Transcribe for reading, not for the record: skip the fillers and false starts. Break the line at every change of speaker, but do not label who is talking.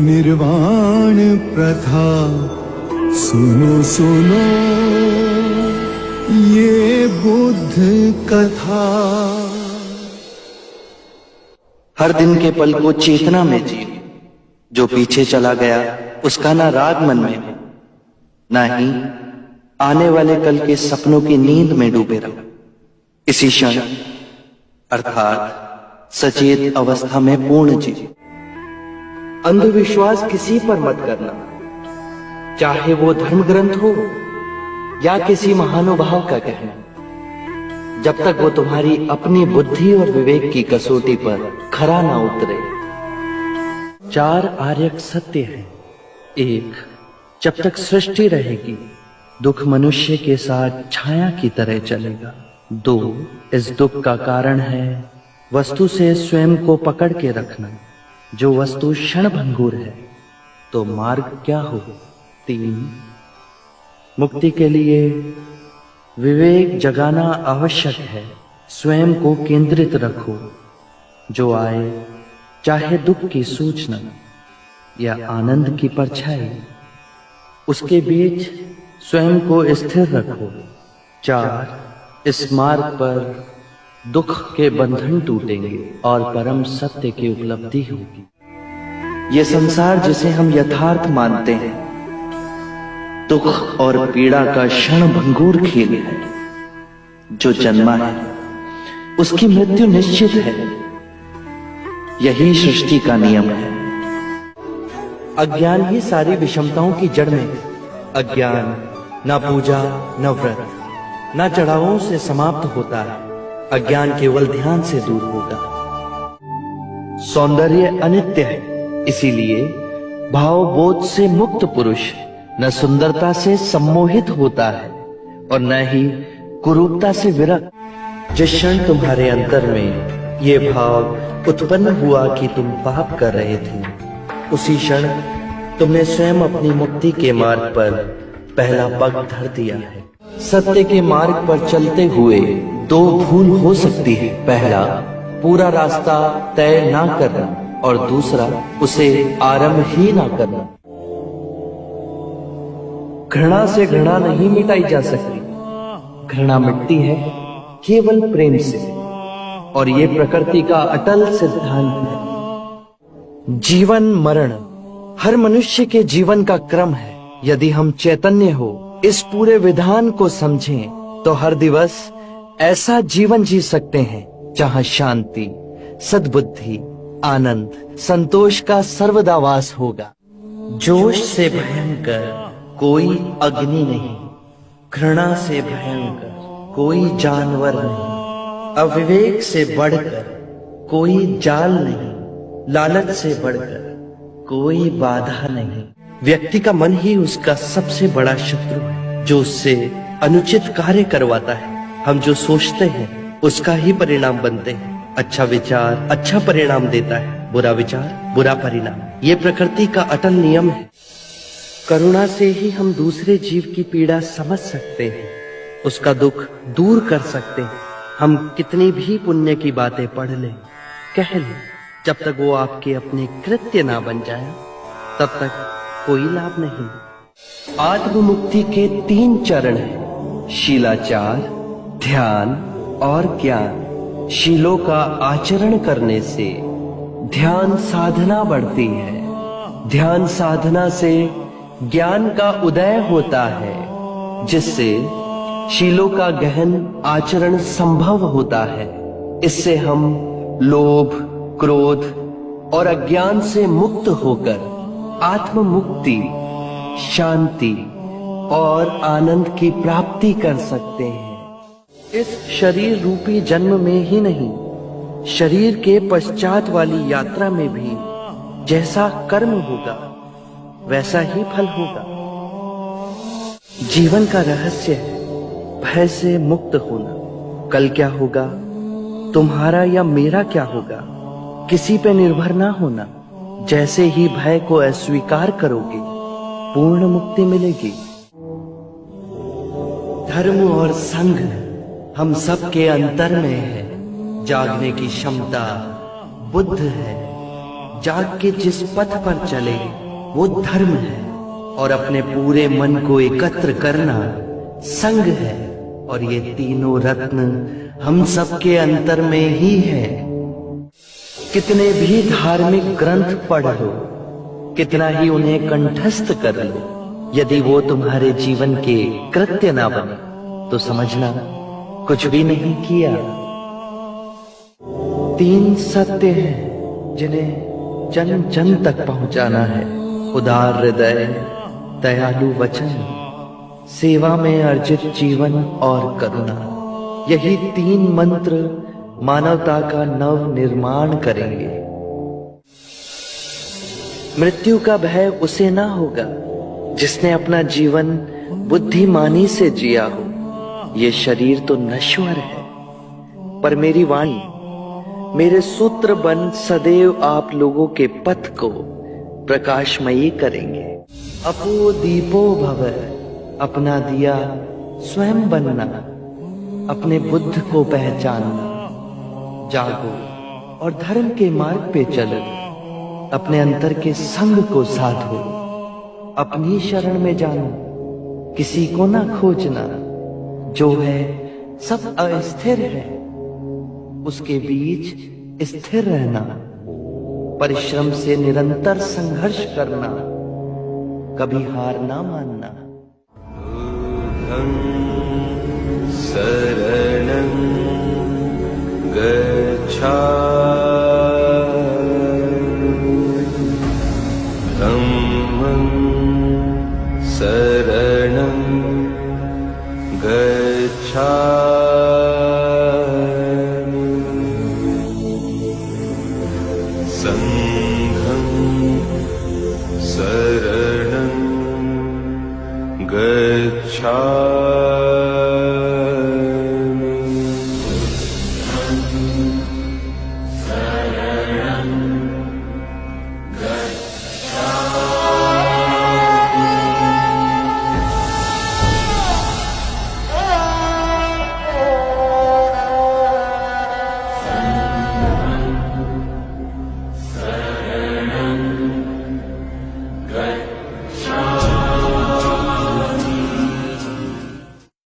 निर्वाण प्रथा सुनो सुनो ये बुद्ध कथा।
हर दिन के पल को चेतना में जियो, जो पीछे चला गया उसका ना राग मन में हो, ना ही आने वाले कल के सपनों की नींद में डूबे रहो। इसी क्षण अर्थात सचेत अवस्था में पूर्ण जियो। अंधविश्वास किसी पर मत करना, चाहे वो धर्म ग्रंथ हो या किसी महानुभाव का कहना, जब तक वो तुम्हारी अपनी बुद्धि और विवेक की कसौटी पर खरा ना उतरे। 4 आर्यक सत्य हैं। 1, जब तक सृष्टि रहेगी दुख मनुष्य के साथ छाया की तरह चलेगा। 2, इस दुख का कारण है वस्तु से स्वयं को पकड़ के रखना, जो वस्तु क्षणभंगुर है तो मार्ग क्या हो। 3, मुक्ति के लिए विवेक जगाना आवश्यक है। स्वयं को केंद्रित रखो, जो आए चाहे दुख की सूचना या आनंद की परछाई, उसके बीच स्वयं को स्थिर रखो। 4, इस मार्ग पर दुख के बंधन टूटेंगे और परम सत्य की उपलब्धि होगी। ये संसार जिसे हम यथार्थ मानते हैं दुख और पीड़ा का क्षणभंगुर खेल है। जो जन्मा है उसकी मृत्यु निश्चित है, यही सृष्टि का नियम है। अज्ञान ही सारी विषमताओं की जड़ में है। अज्ञान न पूजा न व्रत न चढ़ावों से समाप्त होता है, अज्ञान केवल ध्यान से दूर होगा। सौंदर्य अनित्य है, इसीलिए भाव बोध से मुक्त पुरुष न सुंदरता से सम्मोहित होता है और न ही कुरूपता से विरक्त। जिस क्षण तुम्हारे अंतर में ये भाव उत्पन्न हुआ कि तुम पाप कर रहे थे, उसी क्षण तुमने स्वयं अपनी मुक्ति के मार्ग पर पहला पग धर दिया है। सत्य के मार्ग पर चलते हुए 2 भूल हो सकती है। पहला, पूरा रास्ता तय ना करना, और दूसरा, उसे आरंभ ही ना करना। घृणा से घृणा नहीं मिटाई जा सकती, घृणा मिटती है केवल प्रेम से, और ये प्रकृति का अटल सिद्धांत है। जीवन मरण हर मनुष्य के जीवन का क्रम है। यदि हम चैतन्य हो इस पूरे विधान को समझें तो हर दिवस ऐसा जीवन जी सकते हैं जहां शांति, सद्बुद्धि, आनंद, संतोष का सर्वदा वास होगा। जोश से भयंकर कोई अग्नि नहीं, घृणा से भयंकर कोई जानवर नहीं, अविवेक से बढ़कर कोई जाल नहीं, लालच से बढ़कर कोई बाधा नहीं। व्यक्ति का मन ही उसका सबसे बड़ा शत्रु है, जो उससे अनुचित कार्य करवाता है। हम जो सोचते हैं उसका ही परिणाम बनते हैं। अच्छा विचार अच्छा परिणाम देता है, बुरा विचार बुरा परिणाम। ये प्रकृति का अटल नियम है। करुणा से ही हम दूसरे जीव की पीड़ा समझ सकते हैं, उसका दुख दूर कर सकते हैं। हम कितनी भी पुण्य की बातें पढ़ लें, कह लें, जब तक वो आपके अपने कृत्य ना बन जाए तब तक कोई लाभ नहीं। आत्ममुक्ति के 3 चरण हैं, शीलाचार, ध्यान और ज्ञान। शीलों का आचरण करने से ध्यान साधना बढ़ती है, ध्यान साधना से ज्ञान का उदय होता है, जिससे शीलों का गहन आचरण संभव होता है। इससे हम लोभ, क्रोध और अज्ञान से मुक्त होकर आत्म मुक्ति, शांति और आनंद की प्राप्ति कर सकते हैं। इस शरीर रूपी जन्म में ही नहीं, शरीर के पश्चात वाली यात्रा में भी जैसा कर्म होगा वैसा ही फल होगा। जीवन का रहस्य है भय से मुक्त होना। कल क्या होगा, तुम्हारा या मेरा क्या होगा, किसी पे निर्भर ना होना। जैसे ही भय को अस्वीकार करोगे पूर्ण मुक्ति मिलेगी। धर्म और संघ हम सब के अंतर में है। जागने की क्षमता बुद्ध है, जाग के जिस पथ पर चले वो धर्म है, और अपने पूरे मन को एकत्र करना संग है। और ये तीनों रत्न हम सबके अंतर में ही है। कितने भी धार्मिक ग्रंथ पढ़ लो, कितना ही उन्हें कंठस्थ कर लो, यदि वो तुम्हारे जीवन के कृत्य ना बने तो समझना कुछ भी नहीं किया। 3 सत्य हैं जिन्हें जन जन तक पहुंचाना है। उदार हृदय, दयालु वचन, सेवा में अर्जित जीवन और करुणा। यही 3 मंत्र मानवता का नव निर्माण करेंगे। मृत्यु का भय उसे ना होगा जिसने अपना जीवन बुद्धिमानी से जिया हो। ये शरीर तो नश्वर है, पर मेरी वाणी, मेरे सूत्र बन सदैव आप लोगों के पथ को प्रकाशमयी करेंगे। अपो दीपो भव, अपना दिया स्वयं बनना, अपने बुद्ध को पहचानना। जागो और धर्म के मार्ग पे चलो, अपने अंतर के संग को साधो। अपनी शरण में जानो, किसी को ना खोजना। जो है सब अस्थिर है, उसके बीच स्थिर रहना। परिश्रम से निरंतर संघर्ष करना, कभी हार ना मानना।
शरणं गच्छामि, धम्मं शरणं गच्छामि, संघं शरणं गच्छामि।